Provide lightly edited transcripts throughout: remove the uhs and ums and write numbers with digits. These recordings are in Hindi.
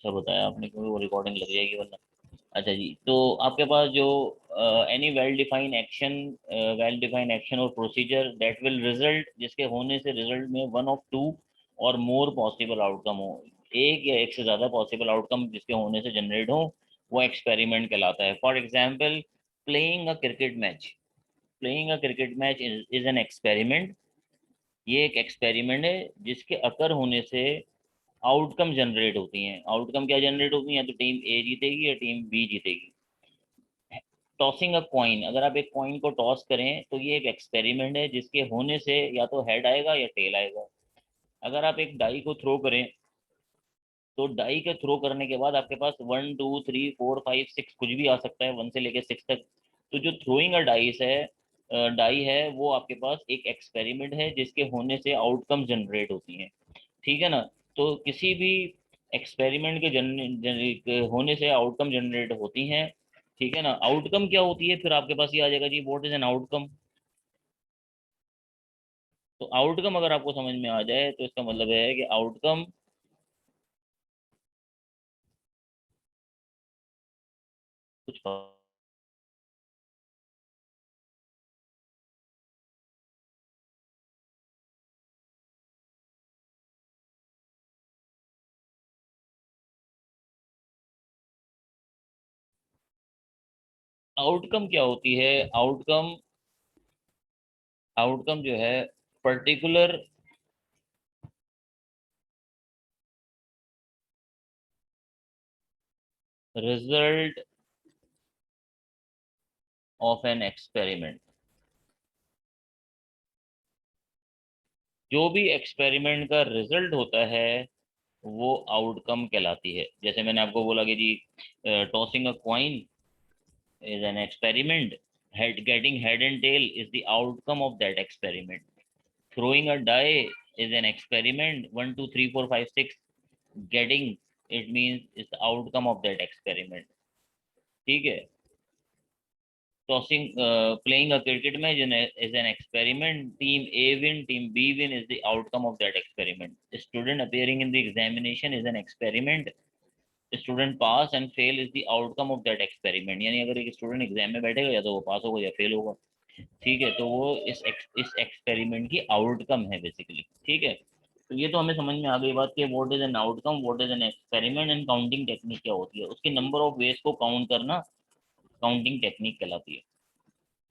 अच्छा बताया आपने, क्योंकि वो रिकॉर्डिंग लग जाएगी वरना। अच्छा जी, तो आपके पास जो एनी वेल डिफाइंड एक्शन और प्रोसीजर दैट विल रिजल्ट, जिसके होने से रिजल्ट में वन ऑफ टू और मोर पॉसिबल आउटकम हो, एक या एक से ज्यादा पॉसिबल आउटकम जिसके होने से जनरेट हो, वो एक्सपेरिमेंट कहलाता है। For example, playing a cricket match. Playing a cricket match is an experiment. ये एक एक्सपेरिमेंट है जिसके अकर होने से आउटकम जनरेट होती हैं। आउटकम क्या जनरेट होती हैं? तो टीम ए जीतेगी या टीम बी जीतेगी। टॉसिंग अ कॉइन, अगर आप एक कॉइन को टॉस करें तो ये एक एक्सपेरिमेंट है जिसके होने से या तो हेड आएगा या टेल आएगा। अगर आप एक डाई को थ्रो करें तो डाई के थ्रो करने के बाद आपके पास 1 2 3 4 5 6 कुछ भी आ सकता है, 1 से लेकर 6 तक। तो जो थ्रोइंग अ डाइस है, डाई है, वो आपके पास एक एक्सपेरिमेंट है जिसके होने से आउटकम जनरेट होती हैं। ठीक है ना? तो किसी भी एक्सपेरिमेंट के होने से आउटकम जनरेट होती हैं। ठीक है ना? आउटकम क्या होती है, फिर आपके पास ये आ जाएगा जी, व्हाट इज एन आउटकम। तो आउटकम अगर आपको समझ में आ जाए तो इसका मतलब है कि आउटकम कुछ, आउटकम क्या होती है? आउटकम, आउटकम जो है particular result of an experiment. जो भी एक्सपेरिमेंट का रिजल्ट होता है वो आउटकम कहलाती है। जैसे मैंने आपको बोला कि जी, tossing a coin is an experiment. Getting head and tail is the outcome of that experiment. Throwing a die is an experiment. 1 2 3 4 5 6. Getting it means is the outcome of that experiment. ठीक है? Playing a cricket match is an experiment. Team A win, team B win is the outcome of that experiment. A student appearing in the examination is an experiment. Student pass and fail is the outcome of that experiment. यानी अगर एक स्टूडेंट एग्जाम में बैठेगा या तो वो पास होगा या फेल होगा। ठीक है? तो वो इस एक्सपेरिमेंट की आउटकम है बेसिकली। ठीक है? तो ये तो हमें समझ में आ गई बात कि what is an outcome, what is an experiment and counting technique क्या होती है। उसके नंबर ऑफ वेज को काउंट करना काउंटिंग टेक्निक कहलाती है।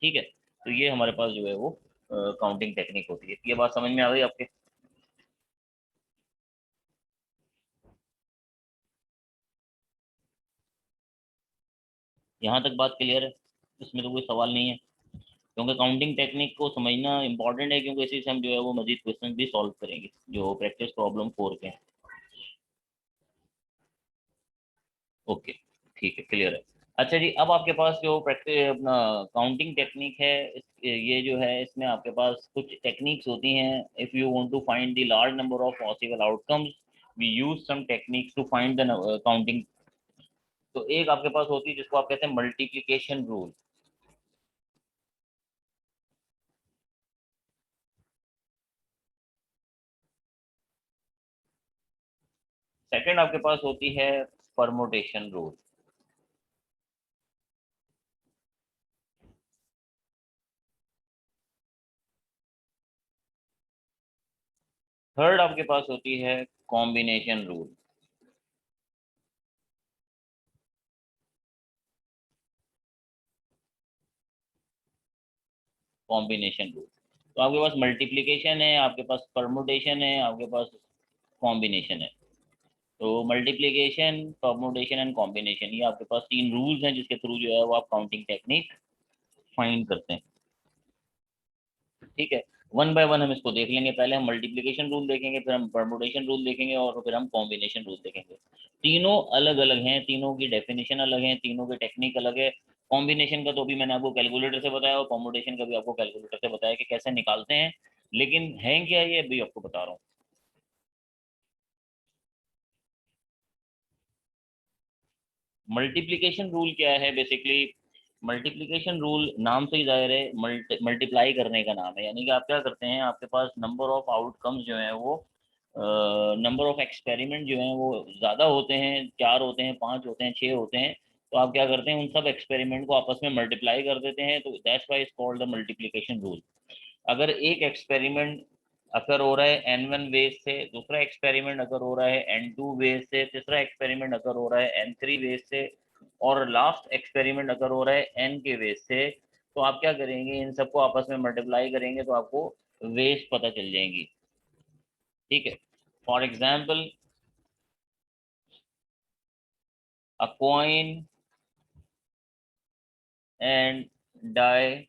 ठीक है? तो ये हमारे पास जो है वो काउंटिंग टेक्निक होती है। ये बात समझ में आ गई आपके? यहाँ तक बात क्लियर है? इसमें तो कोई सवाल नहीं है, क्योंकि काउंटिंग टेक्निक को समझना इंपॉर्टेंट है, क्योंकि इसी से हम जो है वो मजीद क्वेश्चन भी सॉल्व करेंगे जो प्रैक्टिस प्रॉब्लम 4 के हैं। ओके, ठीक है, क्लियर है। अच्छा जी, अब आपके पास जो प्रैक्टिस अपना काउंटिंग टेक्निक है, ये जो है इसमें आपके पास कुछ टेक्निक्स होती हैं। If you want to find the large number of possible outcomes, we use some techniques to find the counting. तो एक आपके पास होती है जिसको आप कहते हैं मल्टीप्लिकेशन रूल। सेकंड आपके पास होती है परमुटेशन रूल। थर्ड आपके पास होती है कॉम्बिनेशन रूल। Combination rule. तो आपके पास मल्टीप्लिकेशन है, आपके पास परमुटेशन है, आपके पास कॉम्बिनेशन है। तो मल्टीप्लिकेशन, परमुटेशन एंड कॉम्बिनेशन, ये आपके पास तीन रूल्स हैं जिसके थ्रू जो है वो आप काउंटिंग टेक्निक फाइंड करते हैं। ठीक है? वन बाय वन हम इसको देख लेंगे। पहले हम मल्टीप्लिकेशन रूल देखेंगे, फिर हम परमुटेशन रूल देखेंगे और फिर हम कॉम्बिनेशन रूल देखेंगे। तीनों अलग अलग हैं, तीनों की डेफिनेशन अलग है, तीनों की टेक्निक अलग है। कॉम्बिनेशन का तो भी मैंने आपको कैलकुलेटर से बताया और परमुटेशन का भी आपको कैलकुलेटर से बताया कि कैसे निकालते हैं। लेकिन है क्या, ये अभी आपको बता रहा हूँ। मल्टीप्लिकेशन रूल क्या है बेसिकली? मल्टीप्लिकेशन रूल नाम से ही जाहिर है मल्टीप्लाई करने का नाम है। यानी कि आप क्या करते हैं, आपके पास नंबर ऑफ आउटकम्स जो है वो नंबर ऑफ एक्सपेरिमेंट जो हैं वो ज़्यादा होते हैं, 4 होते हैं, 5 होते हैं, 6 होते हैं, तो आप क्या करते हैं, उन सब एक्सपेरिमेंट को आपस में मल्टीप्लाई कर देते हैं, तो that's why is called the multiplication rule. अगर एक एक्सपेरिमेंट अकर हो रहा है N1 वेज से, दूसरा एक्सपेरिमेंट अकर हो रहा है N2 वेज से, तीसरा एक्सपेरिमेंट अकर हो रहा है N3 वेज से, और लास्ट एक्सपेरिमेंट अगर हो रहा है N के वेज से, तो आप क्या करेंगे, इन सबको आपस में मल्टीप्लाई करेंगे तो आपको वेज पता चल जाएंगी। ठीक है, for example a coin and die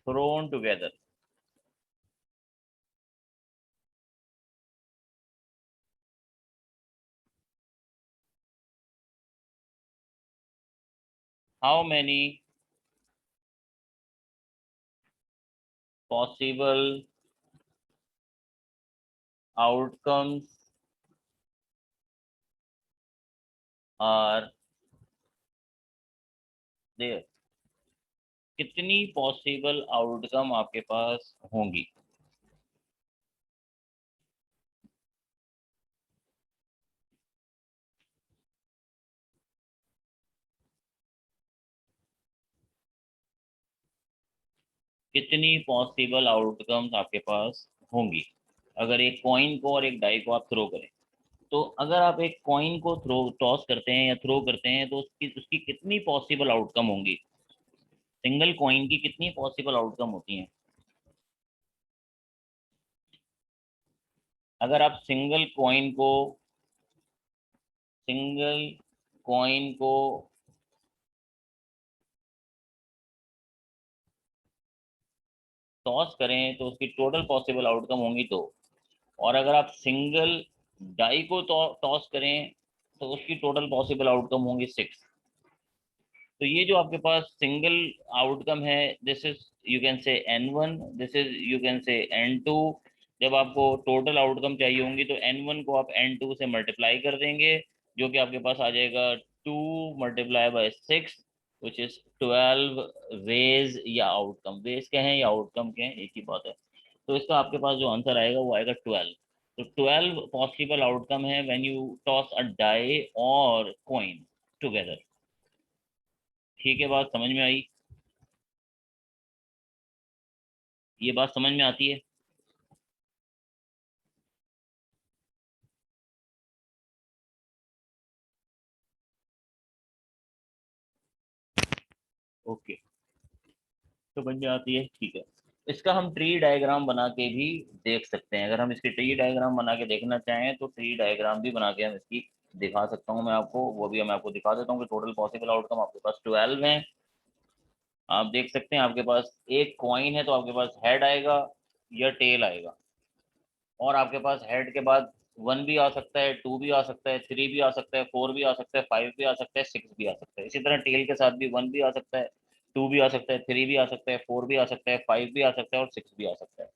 thrown together, how many possible outcomes are there? कितनी पॉसिबल आउटकम आपके पास होंगी? कितनी पॉसिबल आउटकम्स आपके पास होंगी अगर एक कॉइन को और एक डाई को आप थ्रो करें? तो अगर आप एक कॉइन को थ्रो टॉस करते हैं या थ्रो करते हैं तो उसकी उसकी कितनी पॉसिबल आउटकम होंगी? सिंगल कॉइन की कितनी पॉसिबल आउटकम होती हैं? अगर आप सिंगल कॉइन को टॉस करें तो उसकी टोटल पॉसिबल आउटकम होंगी दो, और अगर आप सिंगल डाई को टॉस करें तो उसकी टोटल पॉसिबल आउटकम होंगी 6। तो ये जो आपके पास सिंगल आउटकम है, this is you can say N1, this is you can say N2। जब आपको टोटल आउटकम चाहिए होंगी तो N1 को आप N2 से मल्टीप्लाई कर देंगे, जो कि आपके पास आ जाएगा 2 multiply by 6, which is 12 ways, या आउटकम वेज के हैं या आउटकम के हैं एक ही बात है। तो इसका आपके पास जो आंसर आएगा वो आएगा 12। तो 12 पॉसिबल आउटकम है when you toss a die और कॉइन टुगेदर। ठीक है, बात समझ में आई? ये बात समझ में आती है? ओके, समझ में आती है, ठीक है। इसका हम ट्री डायग्राम बना के भी देख सकते हैं। अगर हम इसकी ट्री डायग्राम बना के देखना चाहें तो ट्री डायग्राम भी बना के हम इसकी दिखा सकता हूँ मैं आपको, वो भी मैं आपको दिखा देता हूँ कि टोटल पॉसिबल आउटकम आपके पास 12 हैं। आप देख सकते हैं आपके पास एक कॉइन है तो आपके पास हेड आएगा या टेल आएगा, और आपके पास हेड के बाद 1 भी आ सकता है, 2 भी आ सकता है, 3 भी आ सकता है, 4 भी आ सकता है, 5 भी आ सकता है, 6 भी आ सकता है। इसी तरह टेल के साथ भी 1 भी आ सकता है, 2 भी आ सकता है, 3 भी आ सकता है, 4 भी आ सकता है, 5 भी आ सकता है और 6 भी आ सकता है।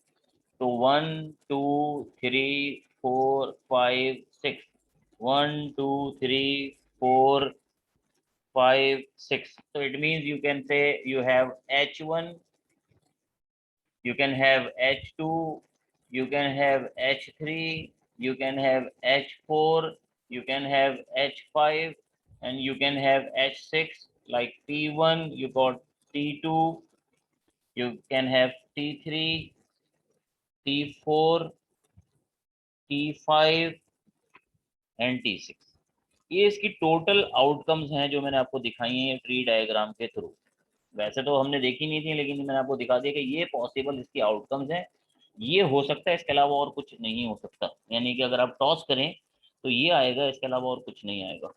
तो 1 2 3 4 5 6, 1 2 3 4 5 6, so it means you can say you have H1, you can have H2, you can have H3, you can have H4, you can have H5, and you can have H6. Like T1, you got T2, you can have T3, T4, T5 and T6। ये इसकी टोटल आउटकम्स हैं जो मैंने आपको दिखाई हैं ट्री डायग्राम के थ्रू। वैसे तो हमने देखी नहीं थी, लेकिन मैंने आपको दिखा दिया कि ये पॉसिबल इसकी आउटकम्स हैं, ये हो सकता है, इसके अलावा और कुछ नहीं हो सकता। यानी कि अगर आप टॉस करें तो ये आएगा, इसके अलावा और कुछ नहीं आएगा।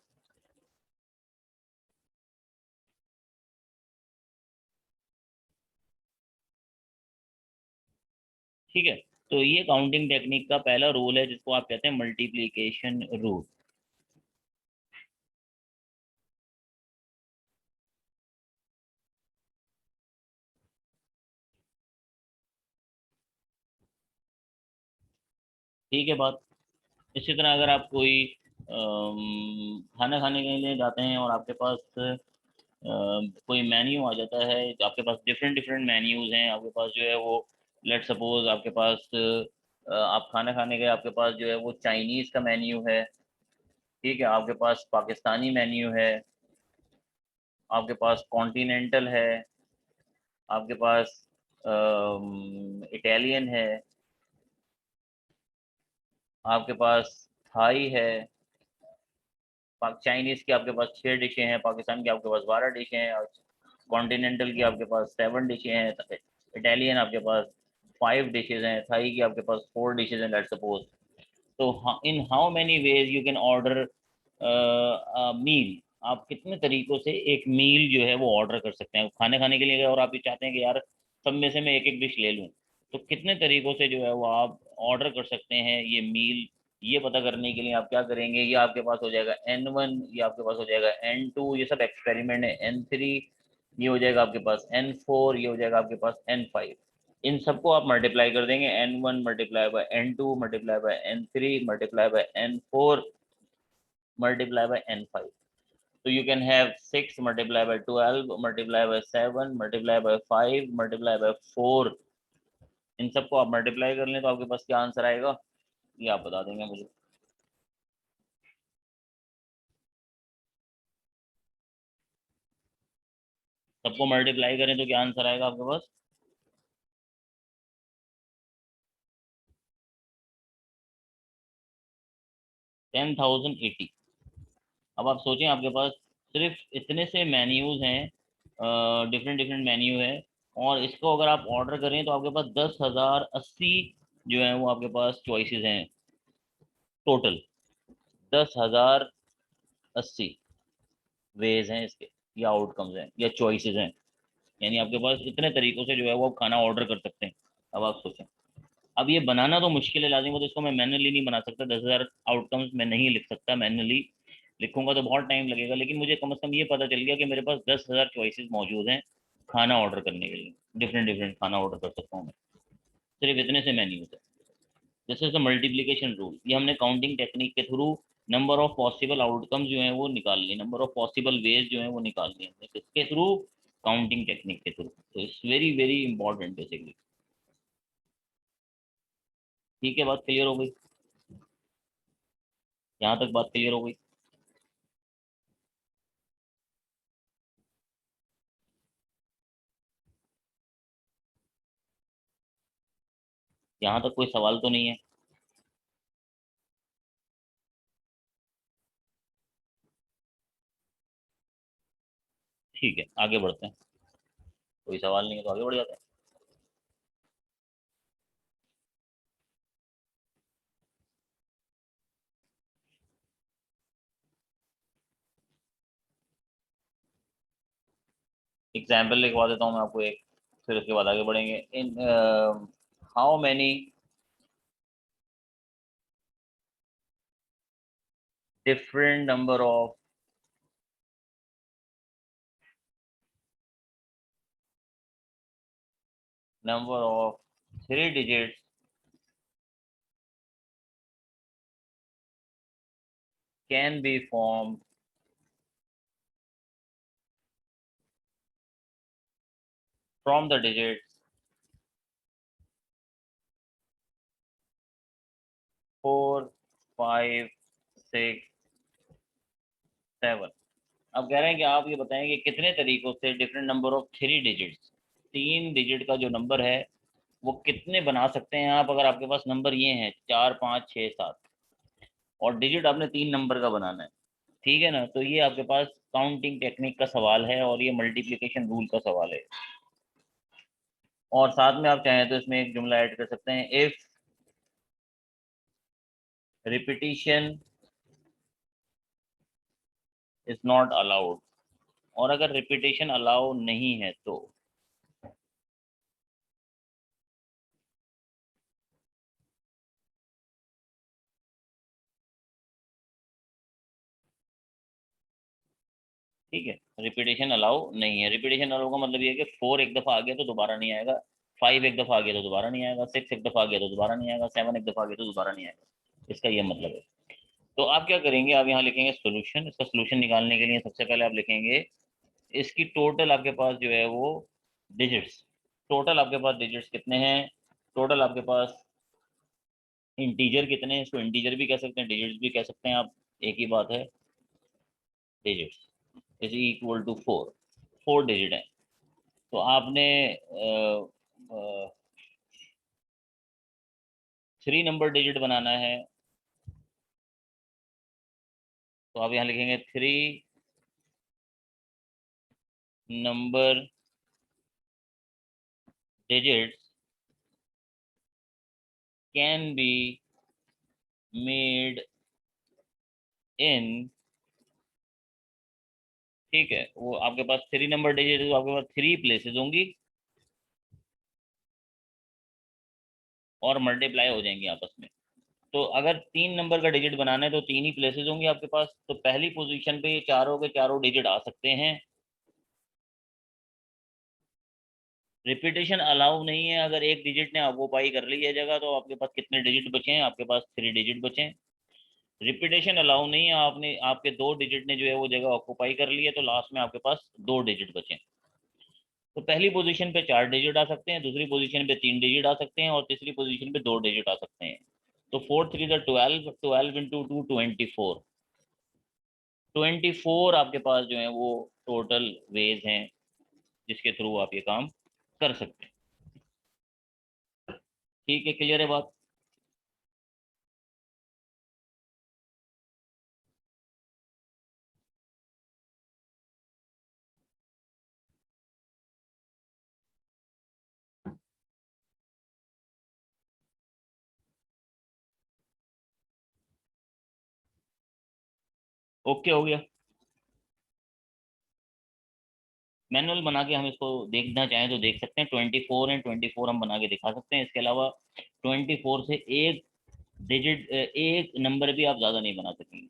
ठीक है, तो ये काउंटिंग टेक्निक का पहला रूल है जिसको आप कहते हैं मल्टीप्लीकेशन रूल। ठीक है बात। इसी तरह अगर आप कोई खाना खाने के लिए जाते हैं और आपके पास कोई मेन्यू आ जाता है, तो आपके पास डिफरेंट डिफरेंट मेन्यूज हैं, आपके पास जो है वो लेट सपोज आपके पास आप खाना खाने गए, आपके पास जो है वो चाइनीज का मेन्यू है, ठीक है, आपके पास पाकिस्तानी मेन्यू है, आपके पास कॉन्टिनेंटल है, आपके पास इटालियन है, आपके पास थाई है, चाइनीज की आपके पास 6 डिशें हैं, पाकिस्तान की आपके पास 12 डिशें हैं, और कॉन्टिनेंटल की आपके पास 7 डिशें हैं, इटालियन आपके पास 5 डिशेज हैं, थाई की आपके पास 4 डिशेज हैं, लेट सपोज। तो in how many ways you can order meal, आप कितने तरीकों से एक मील जो है वो ऑर्डर कर सकते हैं खाने खाने के लिए, और आप ये चाहते हैं कि यार सब में से मैं एक एक डिश ले लूं, तो कितने तरीकों से जो है वो आप ऑर्डर कर सकते हैं ये मील। ये पता करने के लिए आप क्या करेंगे, ये आपके पास हो जाएगा N1, ये आपके पास हो जाएगा N2, ये सब एक्सपेरिमेंट है, N3, ये हो जाएगा आपके पास N4, ये हो जाएगा आपके पास N5। इन सबको आप मल्टीप्लाई कर देंगे, N1 multiply by N2 multiply by N3 multiply by N4 multiply by n5, so you can have 6 multiply by 12 multiply by 7 multiply by 5 multiply by 4। इन सबको आप मल्टीप्लाई कर लें तो आपके पास क्या आंसर आएगा, ये आप बता देंगे मुझे। सबको मल्टीप्लाई करें तो क्या आंसर आएगा आपके पास? 10,080। अब आप सोचें आपके पास सिर्फ इतने से मेन्यूज हैं, डिफरेंट डिफरेंट मेन्यू है, और इसको अगर आप ऑर्डर करें तो आपके पास 10,080 जो है वो आपके पास चॉइसेस हैं टोटल। 10,080 वेज हैं इसके, या आउटकम्स हैं, या चॉइसेस हैं, यानी आपके पास इतने तरीकों से जो है वो आप खाना ऑर्डर कर सकते हैं। अब आप सोचें, अब ये बनाना तो मुश्किल है लाजिम, तो इसको मैं मैनुअली नहीं बना सकता, 10,000 आउटकम्स मैं नहीं लिख सकता मैनुअली, लिखूंगा तो बहुत टाइम लगेगा, लेकिन मुझे कम से कम ये पता चल गया कि मेरे पास 10,000 चॉइसेस मौजूद हैं खाना ऑर्डर करने के लिए, डिफरेंट डिफरेंट खाना ऑर्डर कर सकता हूँ मैं, सिर्फ इतने से मेन्यू है। This is the multiplication rule, ये हमने काउंटिंग टेक्निक के through number of possible outcomes जो है वो निकाल लिए, नंबर ऑफ पॉसिबल वेज जो है वो निकाल लिए हमने किसके थ्रू, काउंटिंग टेक्निक के थ्रू। तो it's very very important basically. ठीक है, बात क्लियर हो गई? यहाँ तक बात क्लियर हो गई? यहाँ तक कोई सवाल तो नहीं है? ठीक है, आगे बढ़ते हैं। कोई सवाल नहीं है तो आगे बढ़ जाते हैं। एग्जाम्पल लिखवा देता हूँ मैं आपको एक, फिर उसके बाद आगे बढ़ेंगे। In how many different number of three digits can be form from the digits 4, 5, 6, 7। अब कह रहे हैं कि आप ये बताएं कि कितने तरीकों से different number of 3 digits, 3 digit का जो नंबर है वो कितने बना सकते हैं आप, अगर आपके पास नंबर ये हैं 4, 5, 6, 7, और डिजिट आपने 3 नंबर का बनाना है, ठीक है ना, तो ये आपके पास काउंटिंग टेक्निक का सवाल है, और ये मल्टीप्लिकेशन रूल का सवाल है। और साथ में आप चाहें तो इसमें एक जुमला ऐड कर सकते हैं, if repetition is not allowed, और अगर रिपीटेशन अलाउ नहीं है तो। ठीक है, रिपीटेशन अलाउ नहीं है, रिपीटेशन अलाउ का मतलब ये है कि 4 एक दफ़ा आ गया तो दोबारा नहीं आएगा, 5 एक दफ़ा आ गया तो दोबारा नहीं आएगा, 6 एक दफ़ा आ गया तो दोबारा नहीं आएगा, 7 एक दफ़ा आ गया तो दोबारा नहीं आएगा, इसका ये मतलब है। तो आप क्या करेंगे, आप यहाँ लिखेंगे सोल्यूशन, इसका सोल्यूशन निकालने के लिए सबसे पहले आप लिखेंगे इसकी टोटल आपके पास जो है वो डिजिट्स, टोटल आपके पास डिजिट्स कितने हैं, टोटल आपके पास इंटीजर कितने हैं, इसको इंटीजर भी कह सकते हैं, डिजिट्स भी कह सकते हैं आप, एक ही बात है, digits is equal to 4, 4 digit है। तो आपने 3 नंबर डिजिट बनाना है, तो आप यहाँ लिखेंगे 3 number digits can be made in, ठीक है, वो आपके पास 3 नंबर डिजिट है तो आपके पास 3 प्लेसेस होंगी और मल्टीप्लाई हो जाएंगी आपस में। तो अगर 3 नंबर का डिजिट बनाना है तो 3 ही प्लेसेस होंगे आपके पास, तो पहली पोजीशन पे ये चारों के चारों डिजिट आ सकते हैं। रिपीटेशन अलाउ नहीं है, अगर एक डिजिट ने ऑक्यूपाई कर ली है जगह तो आपके पास कितने डिजिट बचे हैं, आपके पास 3 डिजिट बचे हैं। रिपीटेशन अलाउ नहीं है, आपने आपके 2 डिजिट ने जो है वो जगह ऑक्यूपाई कर ली है, तो लास्ट में आपके पास 2 डिजिट बचे हैं। तो पहली पोजीशन पे 4 डिजिट आ सकते हैं, दूसरी पोजीशन पे 3 डिजिट आ सकते हैं और तीसरी पोजीशन पे 2 डिजिट आ सकते हैं। तो 4 3 12, 12 इंटू 2 24, 24 आपके पास जो है वो टोटल वेज हैं जिसके थ्रू आप ये काम कर सकते हैं। ठीक है, क्लियर है बात? ओके हो गया। मैनुअल बना के हम इसको देखना चाहें तो देख सकते हैं, 24 एंड 24 हम बना के दिखा सकते हैं। इसके अलावा 24 से एक डिजिट, एक नंबर भी आप ज़्यादा नहीं बना सकेंगे।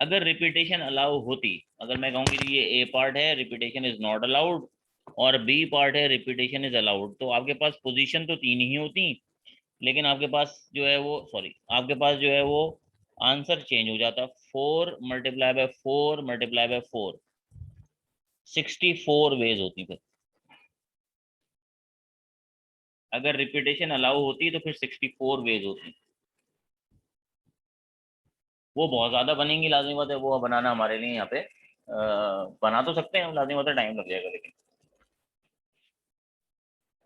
अगर रिपीटेशन अलाउ होती, अगर मैं कहूँगी कि ये ए पार्ट है रिपीटेशन इज नॉट अलाउड और बी पार्ट है रिपीटेशन इज अलाउड, तो आपके पास पोजीशन तो 3 ही होती, लेकिन आपके पास जो है वो, सॉरी, आपके पास जो है वो आंसर चेंज हो जाता। 4 multiply by 4 multiply by 4, 64 ways होती फिर। अगर रिपीटेशन अलाउ होती तो फिर 64 वेज होती। वो बहुत ज़्यादा बनेंगी, लाजमी बात है, वो बनाना हमारे लिए यहाँ पे बना तो सकते हैं हम, लाजमी बात है टाइम लग जाएगा लेकिन।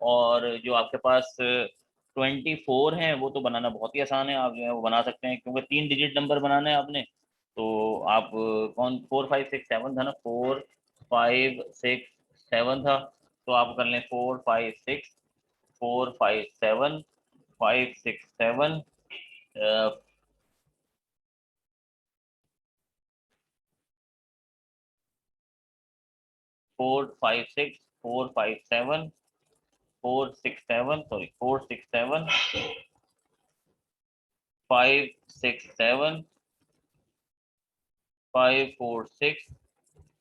और जो आपके पास 24 हैं वो तो बनाना बहुत ही आसान है, आप जो है वो बना सकते हैं, क्योंकि 3 डिजिट नंबर बनाना है आपने। तो आप कौन, 4 5 6 7 था ना, 4 5 6 7 था, तो आप कर लें 4 5 6, 4 5 7, 5 6 7, 4 5 6, 4 5 7, 4 6 7, सॉरी 4 6 7, 5 6 7, 5 4 6,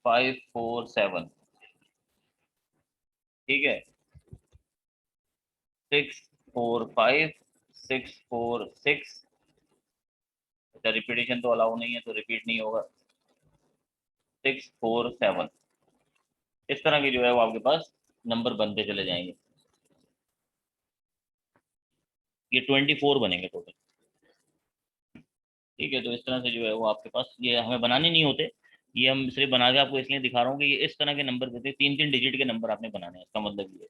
5 4 7, ठीक है, 6 4 5, 6 4 6। अच्छा, रिपीटेशन तो अलाउ नहीं है तो रिपीट नहीं होगा। 6 4 7, इस तरह के जो है वो आपके पास नंबर बनते चले जाएंगे। ये 24 बनेंगे टोटल। ठीक है, तो इस तरह से जो है वो आपके पास, ये हमें बनाने नहीं होते, ये हम सिर्फ बना के आपको इसलिए दिखा रहा हूँ कि ये इस तरह के नंबर देते हैं, 3 3 डिजिट के नंबर आपने बनाने हैं, इसका मतलब ये है।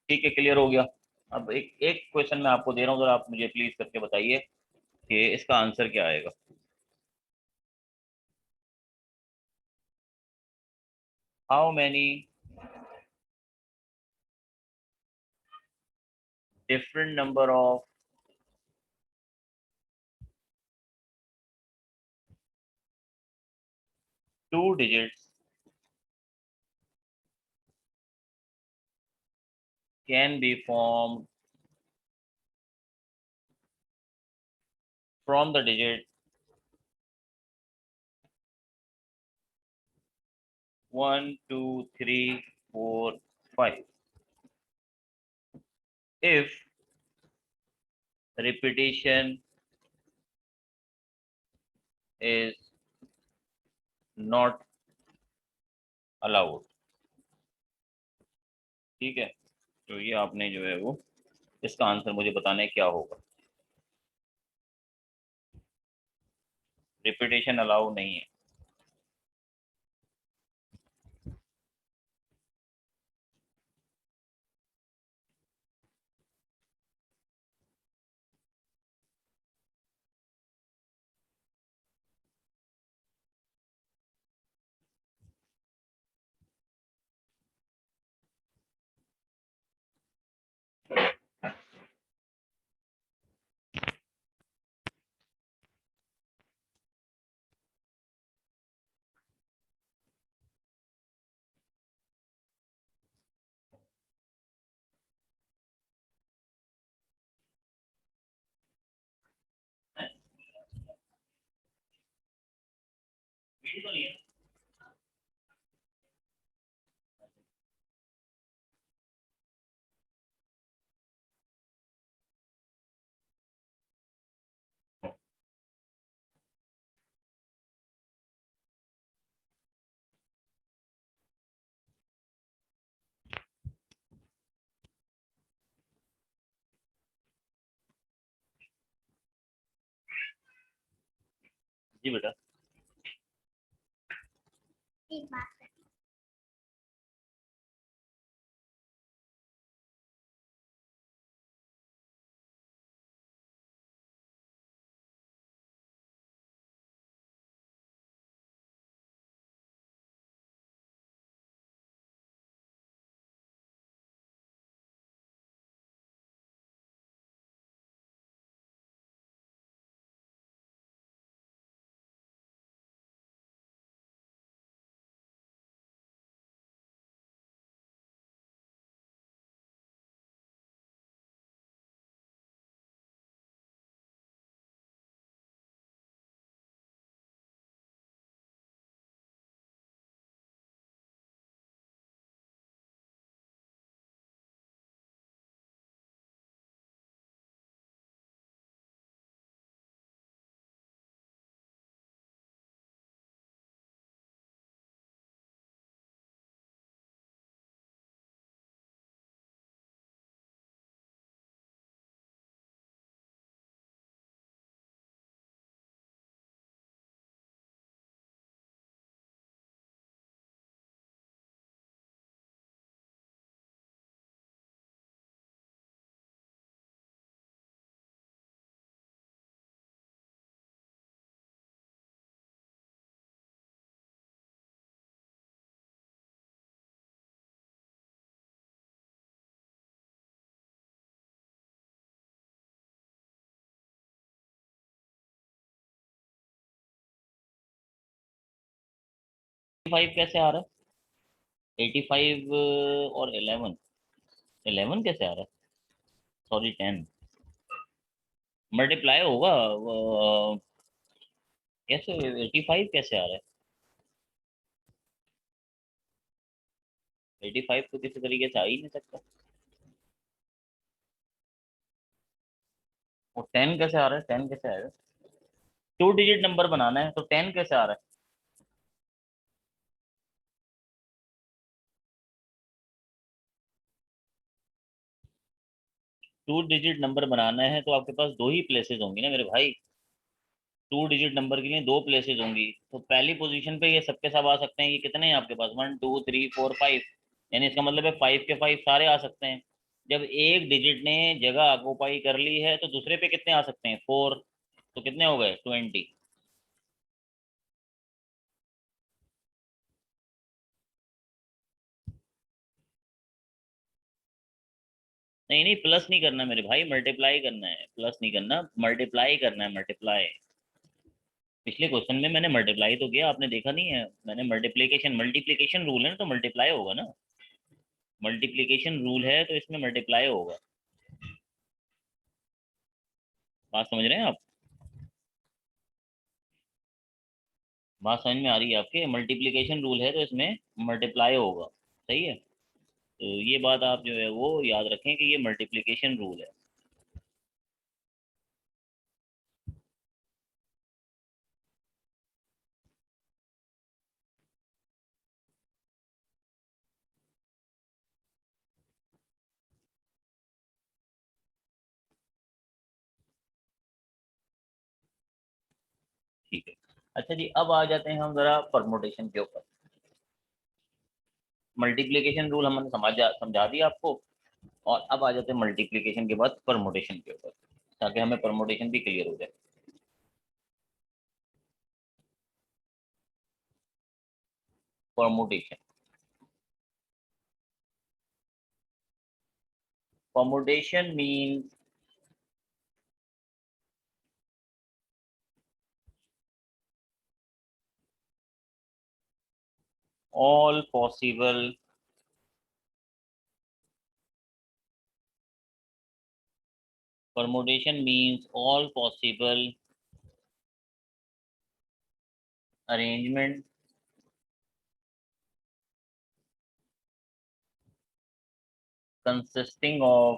ठीक है, क्लियर हो गया। अब एक एक क्वेश्चन मैं आपको दे रहा हूँ, जरा आप मुझे प्लीज करके बताइए कि इसका आंसर क्या आएगा। How many different number of two digits can be formed from the digit 1 2 3 4 5 if repetition is not allowed. ठीक है, तो ये आपने जो है वो इसका आंसर मुझे बताना है क्या होगा। रिपीटेशन अलाउ नहीं है। जी बेटा। फाइव कैसे आ रहा है? 85 और 11, 11 कैसे आ रहा है? सॉरी 10 मल्टीप्लाई होगा कैसे? 85 कैसे आ रहा है? 85 तो किसी तरीके से आ ही नहीं सकता। और 10 कैसे आ रहा है? 10 कैसे आएगा? टू डिजिट नंबर बनाना है तो 10 कैसे आ रहा है? टू डिजिट नंबर बनाना है तो आपके पास दो ही प्लेसेस होंगी ना मेरे भाई। टू डिजिट नंबर के लिए दो प्लेसेस होंगी, तो पहली पोजीशन पे ये सबके सब आ सकते हैं। ये कितने हैं आपके पास? 1 2 3 4 5, यानी इसका मतलब है 5 के 5 सारे आ सकते हैं। जब एक डिजिट ने जगह ऑक्यूपाई कर ली है तो दूसरे पे कितने आ सकते हैं? 4। तो कितने हो गए? 20। नहीं नहीं, प्लस नहीं करना मेरे भाई, मल्टीप्लाई करना है। प्लस नहीं करना, मल्टीप्लाई करना है, मल्टीप्लाई। पिछले क्वेश्चन में मैंने मल्टीप्लाई तो किया, आपने देखा नहीं है? मैंने मल्टीप्लिकेशन, मल्टीप्लिकेशन रूल है ना, तो मल्टीप्लाई होगा ना। मल्टीप्लिकेशन रूल है तो इसमें मल्टीप्लाई होगा। बात समझ रहे हैं आप? बात समझ में आ रही है आपके? मल्टीप्लिकेशन रूल है तो इसमें मल्टीप्लाई होगा। सही है, तो ये बात आप जो है वो याद रखें कि ये मल्टीप्लिकेशन रूल है। ठीक है। अच्छा जी, अब आ जाते हैं हम जरा परमुटेशन के ऊपर। मल्टीप्लिकेशन रूल हमने समझा दिया आपको, और अब आ जाते हैं मल्टीप्लिकेशन के बाद परमुटेशन के ऊपर, ताकि हमें परमुटेशन भी क्लियर हो जाए। Permutation, permutation means all possible permutation means all possible arrangement consisting of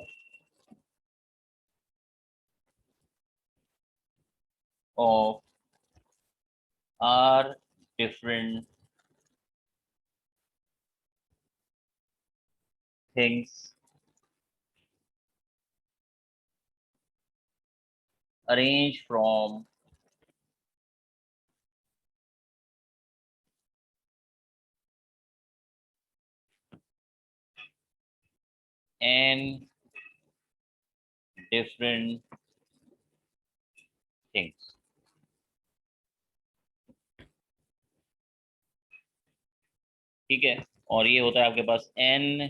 r different things arranged from n different things। ठीक है, और ये होता है आपके पास n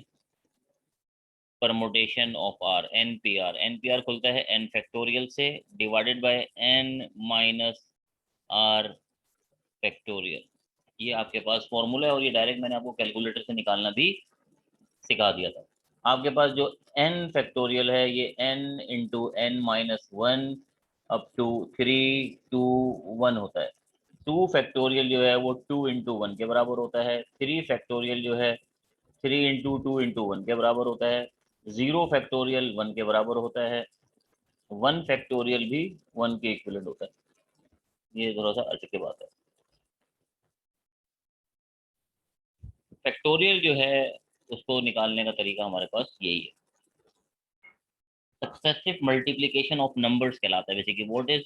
permutation of r, npr। npr खुलता है n फैक्टोरियल से divided by n minus r factorial. ये आपके पास फॉर्मूला है, और ये डायरेक्ट मैंने आपको कैलकुलेटर से निकालना भी सिखा दिया था। आपके पास जो n फैक्टोरियल है, ये n into n minus one up to 3 to 1 होता है। 2 फैक्टोरियल जो है वो 2 into 1 के बराबर होता है। 3 फैक्टोरियल जो है 3 into 2 into 1 के बराबर होता है। 0 फैक्टोरियल 1 के बराबर होता है। 1 फैक्टोरियल भी 1 के इक्विवेलेंट होता है। ये थोड़ा सा अर्थ की बात है। फैक्टोरियल जो है उसको निकालने का तरीका हमारे पास यही है। सक्सेसिव मल्टीप्लिकेशन ऑफ नंबर्स कहलाता है basically. What is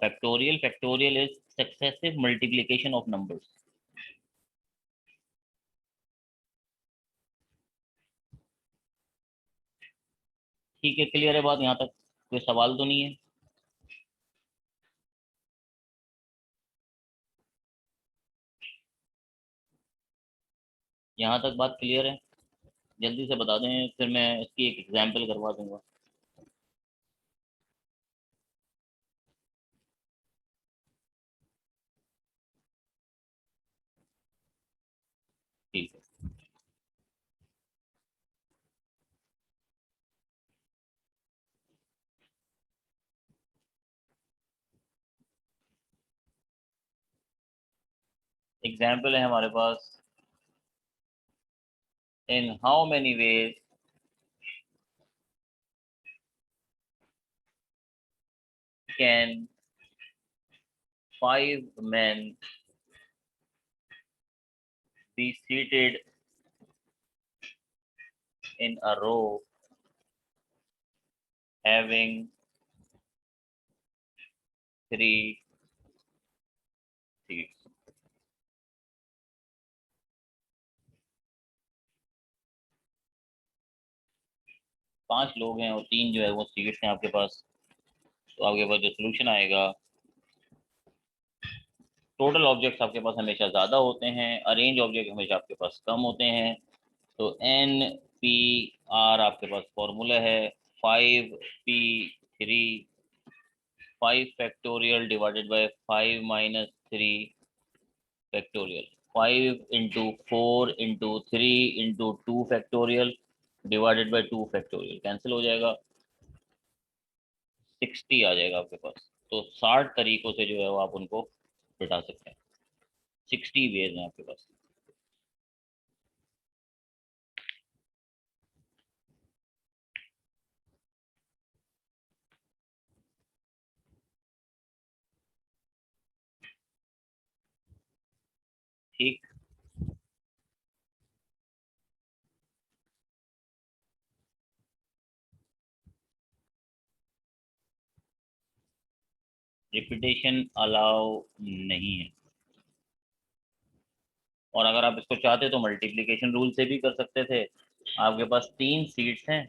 factorial? Factorial is successive multiplication of numbers. ठीक है, क्लियर है बात यहाँ तक? कोई सवाल तो नहीं है? यहाँ तक बात क्लियर है? जल्दी से बता दें, फिर मैं इसकी एक एग्जांपल करवा दूंगा। ठीक है। एग्जाम्पल है हमारे पास, in how many ways can 5 men be seated in a row having 3 seats? 5 लोग हैं और 3 जो है वो सीट्स हैं आपके पास। तो आपके पास जो सोल्यूशन आएगा, टोटल ऑब्जेक्ट्स आपके पास हमेशा ज़्यादा होते हैं, अरेंज ऑब्जेक्ट हमेशा आपके पास कम होते हैं। तो एन पी आर आपके पास फॉर्मूला है 5p3, 5 factorial divided by 5 - 3 factorial. 5 into 4 into 3 into 2 factorial divided by 2 factorial cancel हो जाएगा, 60 आ जाएगा आपके पास। तो 60 तरीकों से जो है वो आप उनको घटा सकते हैं। 60 वेज हैं आपके पास। ठीक। रिपीटेशन अलाउ नहीं है। और अगर आप इसको चाहते तो मल्टीप्लिकेशन रूल से भी कर सकते थे। आपके पास 3 सीट्स हैं,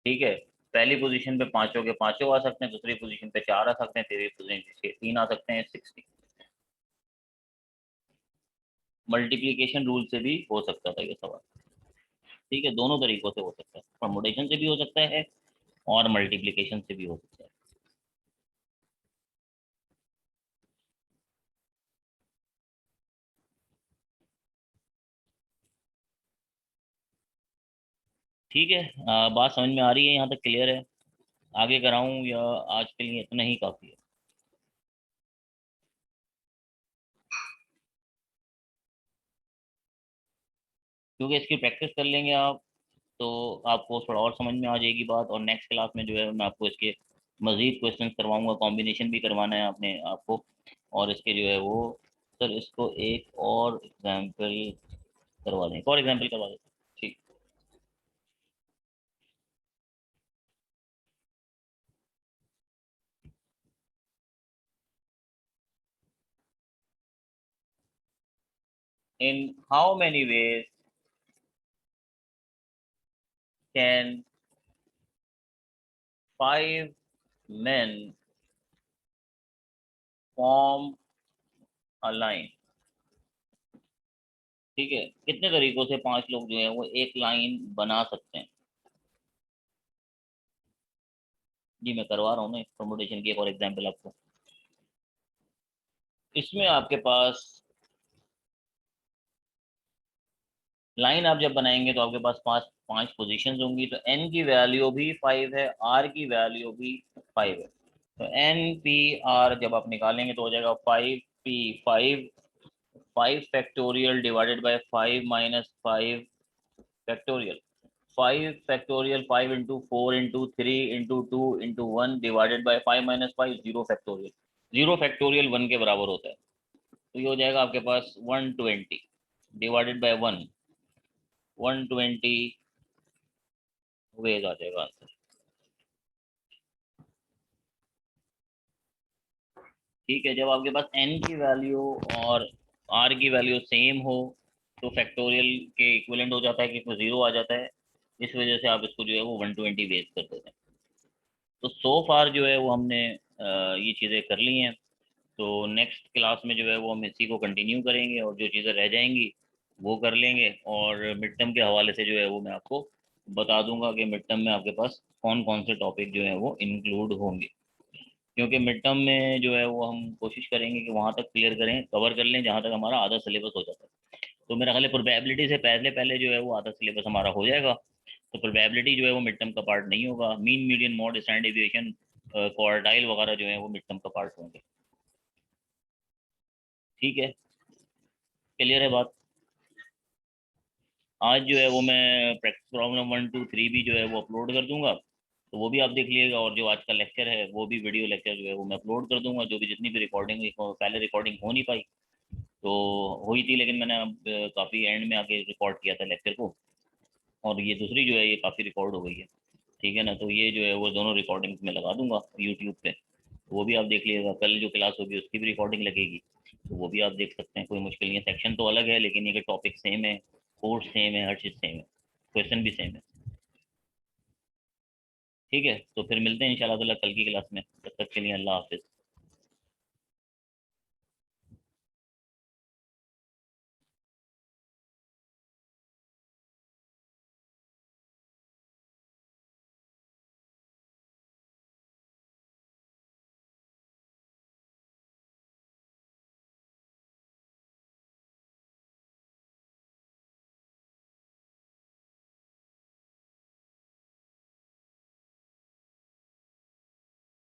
ठीक है। पहली पोजीशन पे पांचों के पांचों आ सकते हैं, दूसरी पोजीशन पे 4 आ सकते हैं, तीसरी पोजीशन पे 3 आ सकते हैं, 60। मल्टीप्लिकेशन रूल से भी हो सकता था ये सवाल, ठीक है। दोनों तरीकों से हो सकता है, परमुटेशन से भी हो सकता है और मल्टीप्लिकेशन से भी हो सकता है। ठीक है, बात समझ में आ रही है, यहाँ तक क्लियर है? आगे कराऊं या आज के लिए इतना ही काफी है? क्योंकि इसकी प्रैक्टिस कर लेंगे आप तो आपको थोड़ा और समझ में आ जाएगी बात। और नेक्स्ट क्लास में जो है मैं आपको इसके मजीद क्वेश्चन करवाऊंगा, कॉम्बिनेशन भी करवाना है आपने आपको। और इसके जो है वो, सर इसको एक और एग्जाम्पल करवा दें, एक और एग्जाम्पल करवा दें, ठीक। In how many ways can 5 men form a line? ठीक है, कितने तरीकों से 5 लोग जो है वो एक लाइन बना सकते हैं? जी मैं करवा रहा हूँ ना परमुटेशन की एक और एग्जाम्पल आपको। इसमें आपके पास लाइन आप जब बनाएंगे तो आपके पास पांच पांच पोजीशंस होंगी, तो एन की वैल्यू भी 5 है, आर की वैल्यू भी 5 है। तो एन पी आर जब आप निकालेंगे तो हो जाएगा 5 p 5, 5 factorial divided by 5 - 5 factorial. 5 factorial 5 × 4 × 3 × 2 × 1 divided by 5 - 5, 0 factorial. 0 factorial 1 के बराबर होता है। तो ये हो जाएगा आपके पास 120 डिवाइडेड बाय 1, 120 वेज आ जाएगा आंसर। ठीक है, जब आपके पास एन की वैल्यू और आर की वैल्यू सेम हो तो फैक्टोरियल के इक्विवेलेंट हो जाता है कि इसमें 0 आ जाता है। इस वजह से आप इसको जो है वो 120 वेज कर देते हैं। तो सो फार जो है वो हमने ये चीज़ें कर ली हैं। तो नेक्स्ट क्लास में जो है वो हम इसी को कंटिन्यू करेंगे और जो चीज़ें रह जाएंगी वो कर लेंगे। और मिड टर्म के हवाले से जो है वो मैं आपको बता दूंगा कि मिड टर्म में आपके पास कौन कौन से टॉपिक जो है वो इंक्लूड होंगे। क्योंकि मिड टर्म में जो है वो हम कोशिश करेंगे कि वहाँ तक क्लियर करें, कवर कर लें जहाँ तक हमारा आधा सिलेबस हो जाता है। तो मेरा ख्याल है प्रोबेबिलिटी से पहले पहले जो है वो आधा सिलेबस हमारा हो जाएगा। तो प्रोबेबिलिटी जो है वो मिड टर्म का पार्ट नहीं होगा। Mean median mode standard deviation quartile वगैरह जो है वो मिड टर्म का पार्ट होंगे। ठीक है, क्लियर है बात? आज जो है वो मैं प्रैक्टिस प्रॉब्लम 1 2 3 भी जो है वो अपलोड कर दूंगा, तो वो भी आप देख लीजिएगा। और जो आज का लेक्चर है वो भी वीडियो लेक्चर जो है वो मैं अपलोड कर दूंगा। जो भी जितनी भी रिकॉर्डिंग, पहले रिकॉर्डिंग हो नहीं पाई तो हुई थी, लेकिन मैंने अब काफ़ी एंड में आके रिकॉर्ड किया था लेक्चर को। और ये दूसरी जो है ये काफ़ी रिकॉर्ड हो गई है, ठीक है ना। तो ये जो है वो दोनों रिकॉर्डिंग्स में लगा दूंगा यूट्यूब पे। तो वो भी आप देख लीजिएगा, कल जो क्लास होगी उसकी भी रिकॉर्डिंग लगेगी, तो वो भी आप देख सकते हैं, कोई मुश्किल नहीं है। सेक्शन तो अलग है लेकिन ये टॉपिक सेम है, कोर्स सेम है, हर चीज़ सेम है, क्वेश्चन भी सेम है। ठीक है, तो फिर मिलते हैं इंशाल्लाह ताला कल की क्लास में। तब तक के लिए अल्लाह हाफिज़।